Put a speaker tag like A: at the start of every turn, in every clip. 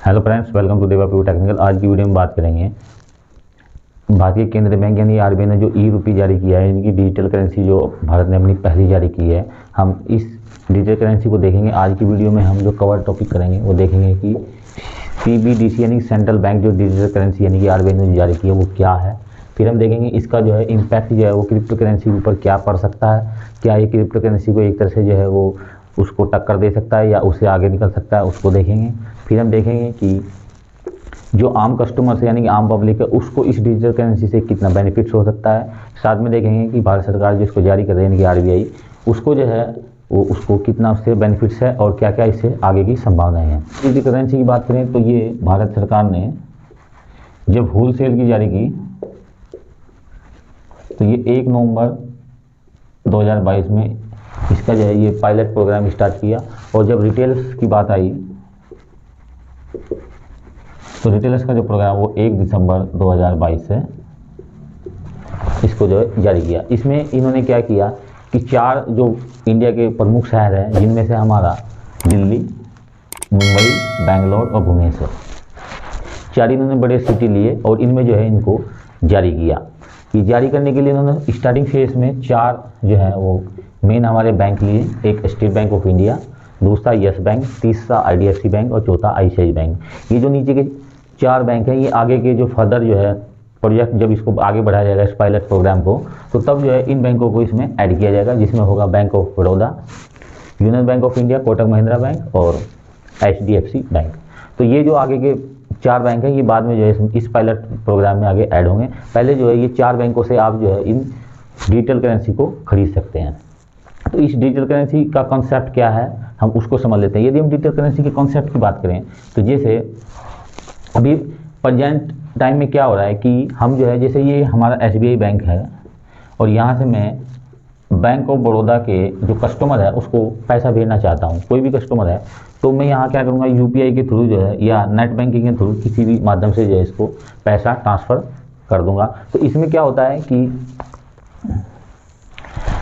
A: Hello friends, welcome to देवापीयू technical. आज की वीडियो में बात करेंगे भारतीय केंद्रीय बैंक यानी आरबीआई ने जो ई रूपी जारी किया है, इनकी डिजिटल करेंसी जो भारत ने अपनी पहली जारी की है। हम इस डिजिटल करेंसी को देखेंगे। आज की वीडियो में हम जो कवर टॉपिक करेंगे वो देखेंगे कि सीबीडीसी यानी सेंट्रल बैंक जो डिजिटल करेंसी यानी कि आरबीआई ने जारी की है वो क्या है। फिर हम देखेंगे इसका जो है इम्पैक्ट जो है वो क्रिप्टो करेंसी के ऊपर क्या पड़ सकता है। क्या ये क्रिप्टो करेंसी को एक तरह से जो है वो उसको टक्कर दे सकता है या उससे आगे निकल सकता है, उसको देखेंगे। फिर हम देखेंगे कि जो आम कस्टमर्स यानी कि आम पब्लिक है उसको इस डिजिटल करेंसी से कितना बेनिफिट्स हो सकता है। साथ में देखेंगे कि भारत सरकार जो इसको जारी कर रही है यानी कि आरबीआई, उसको जो है वो उसको कितना उससे बेनिफिट्स है और क्या क्या इससे आगे की संभावनाएं हैं। डिजिटल करेंसी की बात करें तो ये भारत सरकार ने जब होलसेल की जारी की तो ये 1 नवंबर 2022 में इसका जो है ये पायलट प्रोग्राम स्टार्ट किया। और जब रिटेल्स की बात आई तो रिटेलर्स का जो प्रोग्राम वो 1 दिसंबर 2022 से इसको जो है जारी किया। इसमें इन्होंने क्या किया कि 4 जो इंडिया के प्रमुख शहर हैं, जिनमें से हमारा दिल्ली, मुंबई, बेंगलोर और भुवनेश्वर, 4 इन्होंने बड़े सिटी लिए और इनमें जो है इनको जारी किया। ये जारी करने के लिए इन्होंने स्टार्टिंग फेज में 4 जो है वो मेन हमारे बैंक लिए। एक स्टेट बैंक ऑफ इंडिया, दूसरा यस बैंक, तीसरा आईडीएफसी बैंक और चौथा आईसीआई बैंक। ये जो नीचे के 4 बैंक हैं, ये आगे के जो फर्दर जो है प्रोजेक्ट जब इसको आगे बढ़ाया जाएगा इस पायलट प्रोग्राम को, तो तब जो है इन बैंकों को इसमें ऐड किया जाएगा, जिसमें होगा bank of Baroda, union bank of India, Kotak Mahindra bank और एचडीएफसी बैंक। तो ये जो आगे के 4 बैंक हैं ये बाद में जो है इस पायलट प्रोग्राम में आगे ऐड होंगे। पहले जो है ये 4 बैंकों से आप जो है इन डिजिटल करेंसी को खरीद सकते हैं। तो इस डिजिटल करेंसी का कॉन्सेप्ट क्या है हम उसको समझ लेते हैं। यदि हम डिजिटल करेंसी के कॉन्सेप्ट की बात करें तो जैसे अभी प्रेजेंट टाइम में क्या हो रहा है कि हम जो है जैसे ये हमारा एसबीआई बैंक है और यहाँ से मैं बैंक ऑफ बड़ौदा के जो कस्टमर है उसको पैसा भेजना चाहता हूँ, कोई भी कस्टमर है, तो मैं यहाँ क्या करूँगा यूपीआई के थ्रू जो है या नेट बैंकिंग के थ्रू किसी भी माध्यम से जो है इसको पैसा ट्रांसफ़र कर दूंगा। तो इसमें क्या होता है कि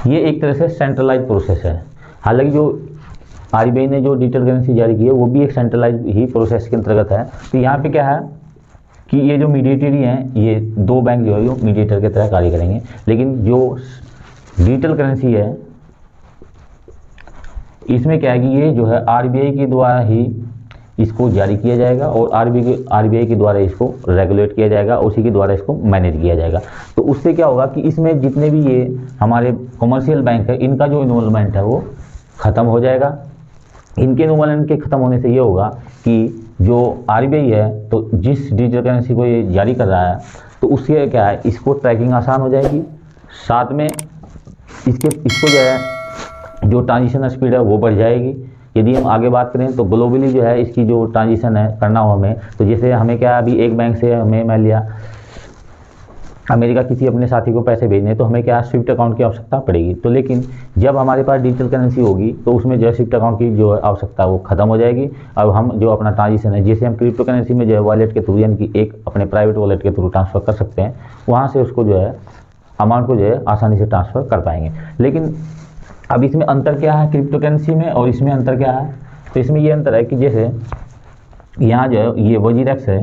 A: ये एक तरह से सेंट्रलाइज प्रोसेस है। हालांकि जो आरबीआई ने जो डिजिटल करेंसी जारी की है वो भी एक सेंट्रलाइज ही प्रोसेस के अंतर्गत है। तो यहाँ पे क्या है कि ये जो मीडिएटरी हैं ये 2 बैंक जो है वो मीडिएटर की तरह कार्य करेंगे। लेकिन जो डिजिटल करेंसी है इसमें क्या है कि ये जो है आरबीआई के द्वारा ही इसको जारी किया जाएगा और आरबीआई के द्वारा इसको रेगुलेट किया जाएगा, उसी के द्वारा इसको मैनेज किया जाएगा। तो उससे क्या होगा कि इसमें जितने भी ये हमारे कमर्शियल बैंक है इनका जो इन्वॉल्वमेंट है वो ख़त्म हो जाएगा। इनके इन्वॉल्वमेंट के ख़त्म होने से ये होगा कि जो आरबीआई है तो जिस डिजिटल करेंसी को ये जारी कर रहा है तो उससे क्या है इसको ट्रैकिंग आसान हो जाएगी। साथ में इसको जो है जो ट्रांजिशन स्पीड है वो बढ़ जाएगी। यदि हम आगे बात करें तो ग्लोबली जो है इसकी जो ट्रांजिशन है करना हो हमें, तो जैसे हमें क्या अभी एक बैंक से हमें मान लिया अमेरिका किसी अपने साथी को पैसे भेजने तो हमें क्या स्विफ्ट अकाउंट की आवश्यकता पड़ेगी। तो लेकिन जब हमारे पास डिजिटल करेंसी होगी तो उसमें जो है स्विफ्ट अकाउंट की जो आवश्यकता है वो खत्म हो जाएगी। अब हम जो अपना ट्रांजिशन है जैसे हम क्रिप्टो करेंसी में जो है वॉलेट के थ्रू यानी कि एक अपने प्राइवेट वॉलेट के थ्रू ट्रांसफ़र कर सकते हैं, वहाँ से उसको जो है अमाउंट को जो है आसानी से ट्रांसफ़र कर पाएंगे। लेकिन अब इसमें अंतर क्या है क्रिप्टो करेंसी में और इसमें अंतर क्या है? तो इसमें ये अंतर है कि जैसे यहाँ जो है ये वजीरेक्स है,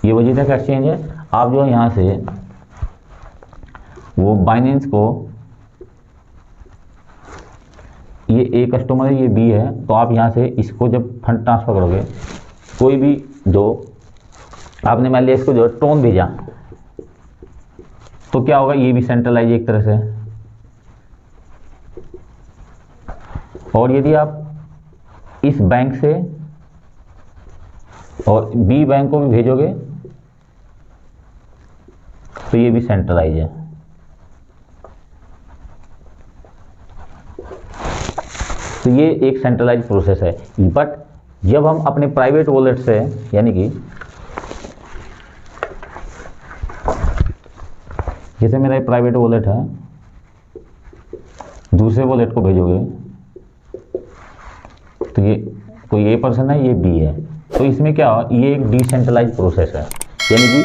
A: ये वजीरेक्स एक्सचेंज है। आप जो है यहाँ से वो बाइनेंस को, ये ए कस्टमर है ये बी है, तो आप यहाँ से इसको जब फंड ट्रांसफ़र करोगे कोई भी जो आपने मान लिया इसको जो टोन भेजा तो क्या होगा ये भी सेंट्रलाइज एक तरह से। और यदि आप इस बैंक से और बी बैंक को भी भेजोगे तो ये भी सेंट्रलाइज है। तो ये एक सेंट्रलाइज प्रोसेस है। बट जब हम अपने प्राइवेट वॉलेट से यानी कि जैसे मेरा एक प्राइवेट वॉलेट है दूसरे वॉलेट को भेजोगे तो ये कोई ए पर्सन है ये बी है, तो इसमें क्या हो ये एक डिसेंट्रलाइज प्रोसेस है। यानी कि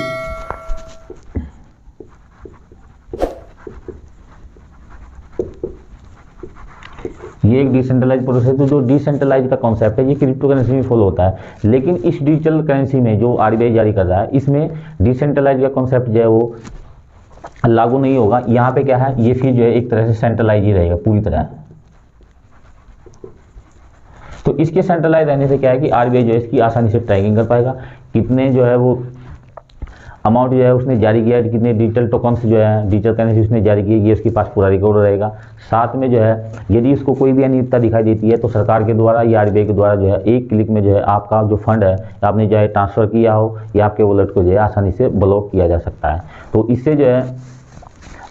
A: ये एक डिसेंट्रलाइज प्रोसेस है। तो जो डिसेंट्रलाइज का कॉन्सेप्ट है ये क्रिप्टो करेंसी में फॉलो होता है, लेकिन इस डिजिटल करेंसी में जो आरबीआई जारी कर रहा है इसमें डिसेंट्रलाइज का कॉन्सेप्ट जो है वो लागू नहीं होगा। यहाँ पे क्या है, ये फीस जो है एक तरह से सेंट्रलाइज ही रहेगा पूरी तरह। तो इसके सेंट्रलाइज रहने से क्या है कि आरबीआई जो है इसकी आसानी से ट्रैकिंग कर पाएगा, कितने जो है वो अमाउंट जो है उसने जारी किया है, कितने डिजिटल टोकन्स जो है डिजिटल करेंसी उसने जारी की है, ये उसके पास पूरा रिकॉर्ड रहेगा। साथ में जो है यदि उसको कोई भी अनियमितता दिखाई देती है तो सरकार के द्वारा या आरबीआई के द्वारा जो है एक क्लिक में जो है आपका जो फंड है आपने जो है ट्रांसफ़र किया हो या आपके वॉलेट को जो है आसानी से ब्लॉक किया जा सकता है। तो इससे जो है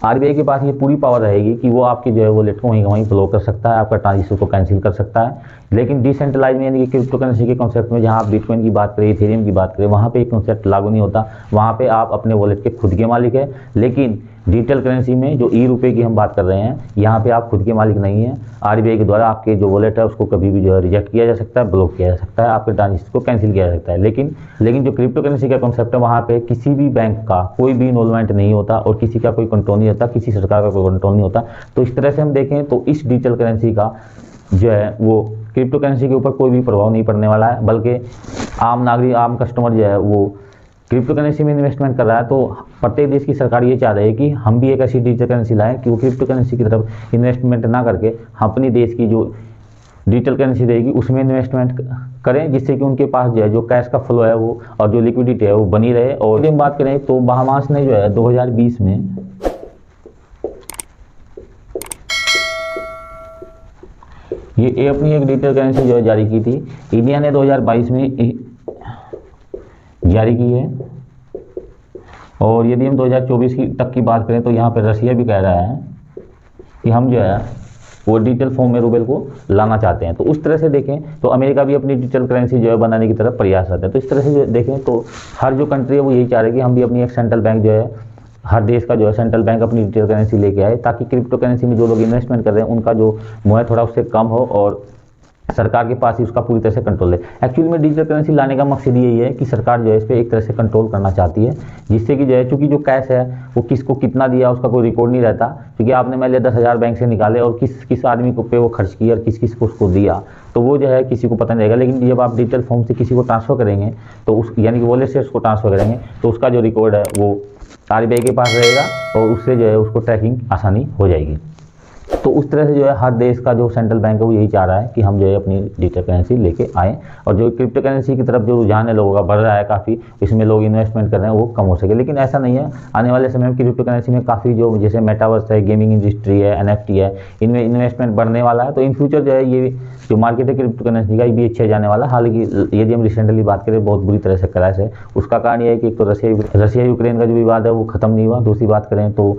A: आरबीआई के पास ये पूरी पावर रहेगी कि वो आपके जो है वॉलेट को वहीं वहीं ब्लॉक कर सकता है, आपका ट्रांजेक्शन को कैंसिल कर सकता है। लेकिन डिसेंट्रलाइज में यानी कि क्रिप्टो करेंसी के कॉन्सेप्ट में जहाँ आप बिटकॉइन की बात करें, इथेरियम की बात करें, वहाँ पे एक कॉन्सेप्ट लागू नहीं होता। वहाँ पे आप अपने वॉलेट के खुद के मालिक है। लेकिन डिजिटल करेंसी में जो ई-रुपये की हम बात कर रहे हैं, यहाँ पे आप खुद के मालिक नहीं हैं। आरबीआई के द्वारा आपके जो वॉलेट है उसको कभी भी जो है रिजेक्ट किया जा सकता है, ब्लॉक किया जा सकता है, आपके ट्रांजेक्शन को कैंसिल किया जा सकता है। लेकिन जो क्रिप्टो करेंसी का कॉन्सेप्ट है वहाँ पे किसी भी बैंक का कोई भी इन्वॉल्वमेंट नहीं होता और किसी का कोई कंट्रोल नहीं होता, किसी सरकार का कोई कंट्रोल नहीं होता। तो इस तरह से हम देखें तो इस डिजिटल करेंसी का जो है वो क्रिप्टो करेंसी के ऊपर कोई भी प्रभाव नहीं पड़ने वाला है, बल्कि आम नागरिक, आम कस्टमर जो है वो क्रिप्टो करेंसी में इन्वेस्टमेंट कर रहा है। तो प्रत्येक देश की सरकार ये चाह रही है कि हम भी एक ऐसी डिजिटल करेंसी लाएं कि वो क्रिप्टो करेंसी की तरफ इन्वेस्टमेंट ना करके अपनी देश की जो डिजिटल करेंसी रहेगी उसमें इन्वेस्टमेंट करें, जिससे कि उनके पास जो है जो कैश का फ्लो है वो और जो लिक्विडिटी है वो बनी रहे। और यदि हम बात करें तो बहामास ने जो है 2020 में ये अपनी एक डिजिटल करेंसी जो है जारी की थी। इंडिया ने 2022 में जारी की है। और यदि हम 2024 तक की बात करें तो यहाँ पे रसिया भी कह रहा है कि हम जो है वो डिजिटल फॉर्म में रूबल को लाना चाहते हैं। तो उस तरह से देखें तो अमेरिका भी अपनी डिजिटल करेंसी जो है बनाने की तरफ प्रयासरत है। तो इस तरह से देखें तो हर जो कंट्री है वो यही चाह रहे हैं कि हम भी अपनी एक सेंट्रल बैंक जो है, हर देश का जो है सेंट्रल बैंक अपनी डिजिटल करेंसी लेके आए, ताकि क्रिप्टो करेंसी में जो लोग इन्वेस्टमेंट कर रहे हैं उनका जो मुँह है थोड़ा उससे कम हो और सरकार के पास ही उसका पूरी तरह से कंट्रोल है। एक्चुअली में डिजिटल करेंसी लाने का मकसद यही है कि सरकार जो है इस पर एक तरह से कंट्रोल करना चाहती है, जिससे कि जो है चूँकि जो कैश है वो किसको कितना दिया उसका कोई रिकॉर्ड नहीं रहता, क्योंकि आपने मान लिया 10,000 बैंक से निकाले और किस आदमी को पे वो खर्च किया और किस को उसको दिया, तो वो जो है किसी को पता नहीं रहेगा। लेकिन जब आप डिजिटल फॉर्म से किसी को ट्रांसफ़र करेंगे तो उस यानी कि वॉलेट से उसको ट्रांसफ़र करेंगे तो उसका जो रिकॉर्ड है वो आरबीआई के पास रहेगा और उससे जो है उसको ट्रैकिंग आसानी हो जाएगी। तो उस तरह से जो है हर देश का जो सेंट्रल बैंक है वो यही चाह रहा है कि हम जो है अपनी डिजिटल करेंसी लेके आएँ, और जो क्रिप्टो करेंसी की तरफ जो रुझान है लोगों का बढ़ रहा है काफ़ी, इसमें लोग इन्वेस्टमेंट कर रहे हैं वो कम हो सके। लेकिन ऐसा नहीं है, आने वाले समय में क्रिप्टो करेंसी में काफ़ी जो जैसे मेटावर्स है, गेमिंग इंडस्ट्री है, एनएफटी है, इनमें इन्वेस्टमेंट बढ़ने वाला है। तो इन फ्यूचर जो है ये जो मार्केट है क्रिप्टो करेंसी का ये भी अच्छा जाने वाला है। हालांकि यदि हम रिसेंटली बात करें बहुत बुरी तरह से क्रैश है। उसका कारण ये है कि एक तो रशिया यूक्रेन का जो विवाद है वो ख़त्म नहीं हुआ। दूसरी बात करें तो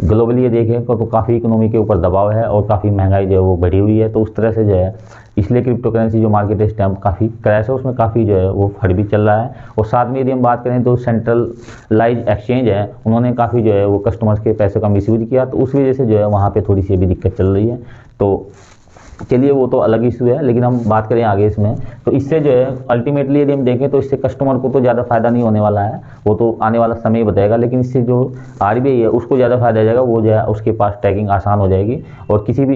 A: ग्लोबली ये देखें तो काफ़ी इकोनॉमी के ऊपर दबाव है और काफ़ी महंगाई जो है वो बढ़ी हुई है। तो उस तरह से जो है इसलिए क्रिप्टो करेंसी जो मार्केट है इस टाइम काफ़ी क्रैश है, उसमें काफ़ी जो है वो फट भी चल रहा है। और साथ में यदि हम बात करें तो सेंट्रलाइज एक्सचेंज है, उन्होंने काफ़ी जो है वो कस्टमर्स के पैसे का मिसयूज किया, तो उस वजह से जो है वहाँ पे थोड़ी सी भी दिक्कत चल रही है। तो चलिए वो तो अलग इशू है, लेकिन हम बात करें आगे इसमें तो इससे जो है अल्टीमेटली यदि हम देखें तो इससे कस्टमर को तो ज़्यादा फ़ायदा नहीं होने वाला है, वो तो आने वाला समय ही बताएगा। लेकिन इससे जो आरबीआई है उसको ज़्यादा फायदा हो जाएगा, वो जो है उसके पास ट्रैकिंग आसान हो जाएगी और किसी भी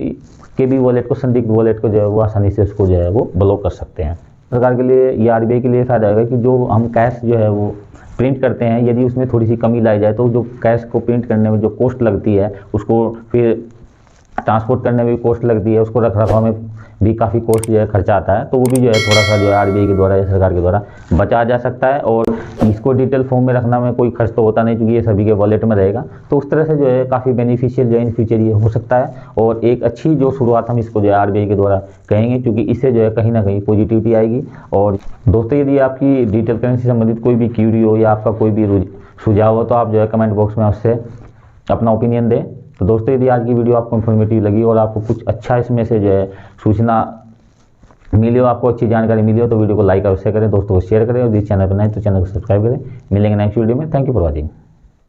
A: के भी वॉलेट को, संदिग्ध वॉलेट को जो है वो आसानी से उसको जो है वो ब्लॉक कर सकते हैं। सरकार के लिए या आरबीआई के लिए फ़ायदा होगा कि जो हम कैश जो है वो प्रिंट करते हैं, यदि उसमें थोड़ी सी कमी लाई जाए तो जो कैश को प्रिंट करने में जो कॉस्ट लगती है, उसको फिर ट्रांसपोर्ट करने में भी कॉस्ट लगती है, उसको रख रखाव में भी काफ़ी कॉस्ट जो है खर्चा आता है, तो वो भी जो है थोड़ा सा जो है आरबीआई के द्वारा या सरकार के द्वारा बचाया जा सकता है। और इसको डिजिटल फॉर्म में रखना में कोई खर्च तो होता नहीं, क्योंकि ये सभी के वॉलेट में रहेगा। तो उस तरह से जो है काफ़ी बेनिफिशियल जो है इन फ्यूचर ये हो सकता है और एक अच्छी जो शुरुआत हम इसको जो है आरबीआई के द्वारा कहेंगे, क्योंकि इससे जो है कहीं ना कहीं पॉजिटिविटी आएगी। और दोस्तों यदि आपकी डिजिटल करेंसी से संबंधित कोई भी क्यूरी हो या आपका कोई भी सुझाव हो तो आप जो है कमेंट बॉक्स में उससे अपना ओपिनियन दें। तो दोस्तों यदि आज की वीडियो आपको इन्फॉर्मेटिव लगी और आपको कुछ अच्छा इसमें से जो है सूचना मिली हो, आपको अच्छी जानकारी मिली हो, तो वीडियो को लाइक अवश्य करें, दोस्तों को शेयर करें और जिस चैनल पर नए तो चैनल को सब्सक्राइब करें। मिलेंगे नेक्स्ट वीडियो में। Thank you for watching.